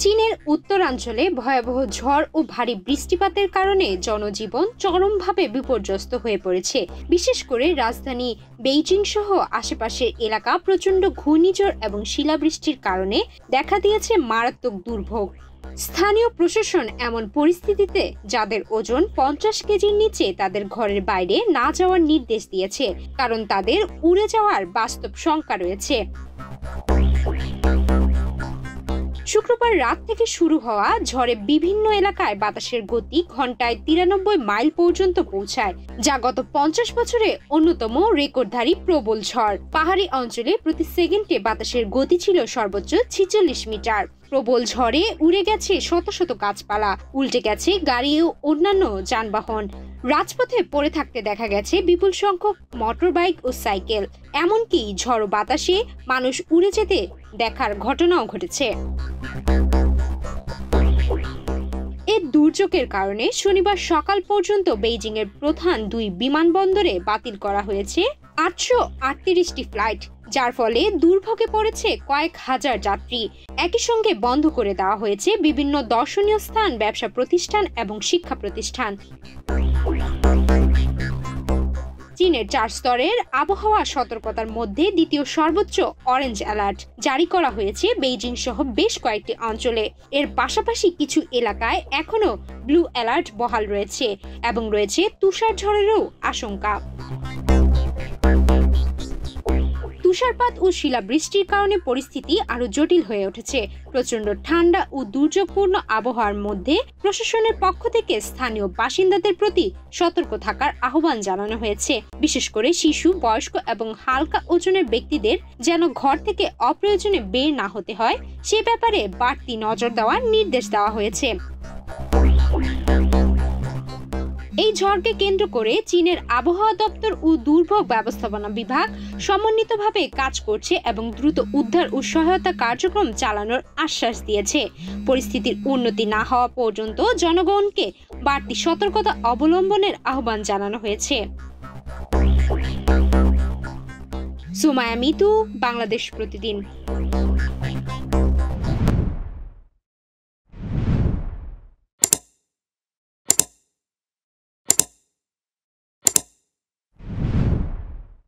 চীনের উত্তরাঞ্চলে ভয়াবহ ঝড় ও ভারী বৃষ্টিপাতের কারণে জনজীবন চরমভাবে বিপর্যস্ত হয়ে পড়েছে। বিশেষ করে রাজধানী বেইজিং সহ আশেপাশের এলাকা প্রচণ্ড ঘূর্ণিঝড় এবং শিলাবৃষ্টির কারণে দেখা দিয়েছে মারাত্মক দুর্ভোগ। স্থানীয় প্রশাসন এমন পরিস্থিতিতে যাদের ওজন 50 কেজির নিচে তাদের ঘরের বাইরে না যাওয়ার নির্দেশ দিয়েছে, কারণ তাদের উড়ে যাওয়ার বাস্তব শঙ্কা রয়েছে। শুক্রবার রাত থেকে শুরু হওয়া ঝড়ে বিভিন্ন এলাকায় বাতাসের গতি ঘন্টায় 93 মাইল পর্যন্ত পৌঁছায়, যা গত 50 বছরে অন্যতম রেকর্ডধারী প্রবল ঝড়। পাহাড়ি অঞ্চলে প্রতি সেকেন্ডে বাতাসের গতি ছিল সর্বোচ্চ 46 মিটার। প্রবল ঝড়ে উড়ে গেছে শত শত গাছপালা, উল্টে গেছে গাড়ি ও অন্যান্য যানবাহন। রাজপথে পড়ে থাকতে দেখা গেছে বিপুল সংখ্যক মোটরবাইক ও সাইকেল। এমনকি ঝড়ো বাতাসে মানুষ উড়ে যেতে দেখার ঘটনাও ঘটেছে। এই দুর্যোগের কারণে শনিবার সকাল পর্যন্ত বেইজিং এর প্রধান 2 বিমানবন্দরে বাতিল করা হয়েছে 838টি ফ্লাইট, যার ফলে দুর্ভোগে পড়েছে কয়েক হাজার যাত্রী। একই সঙ্গে বন্ধ করে দেওয়া হয়েছে বিভিন্ন দর্শনীয় স্থান, ব্যবসা প্রতিষ্ঠান এবং শিক্ষা প্রতিষ্ঠান। চীনের 4 স্তরের আবহাওয়া সতর্কতার মধ্যে দ্বিতীয় সর্বোচ্চ অরেঞ্জ অ্যালার্ট জারি করা হয়েছে বেইজিং সহ বেশ কয়েকটি অঞ্চলে। এর পাশাপাশি কিছু এলাকায় এখনো ব্লু অ্যালার্ট বহাল রয়েছে এবং রয়েছে তুষার ঝড়েরও আশঙ্কা। তুষারপাত ও শিলাবৃষ্টির কারণে পরিস্থিতি আরো জটিল হয়ে উঠেছে। প্রচণ্ড ঠান্ডা ও দুর্যোগপূর্ণ আবহাওয়ার মধ্যে প্রশাসনের পক্ষ থেকে স্থানীয় বাসিন্দাদের প্রতি সতর্ক থাকার আহ্বান জানানো হয়েছে। বিশেষ করে শিশু, বয়স্ক এবং হালকা ওজনের ব্যক্তিদের যেন ঘর থেকে অপ্রয়োজনে বের না হতে হয়, সে ব্যাপারে বাড়তি নজর দেওয়ার নির্দেশ দেওয়া হয়েছে। এই ঝড়কে কেন্দ্র করে চীনের আবহাওয়া দপ্তর ও দুর্যোগ ব্যবস্থাপনা বিভাগ সমন্বিতভাবে কাজ করছে এবং দ্রুত উদ্ধার ও সহায়তা কার্যক্রম চালানোর আশ্বাস দিয়েছে। পরিস্থিতির উন্নতি না হওয়া পর্যন্ত জনগণকে বাড়তি সতর্কতা অবলম্বনের আহ্বান জানানো হয়েছে। সুমায়া মিতু, বাংলাদেশ প্রতিদিন।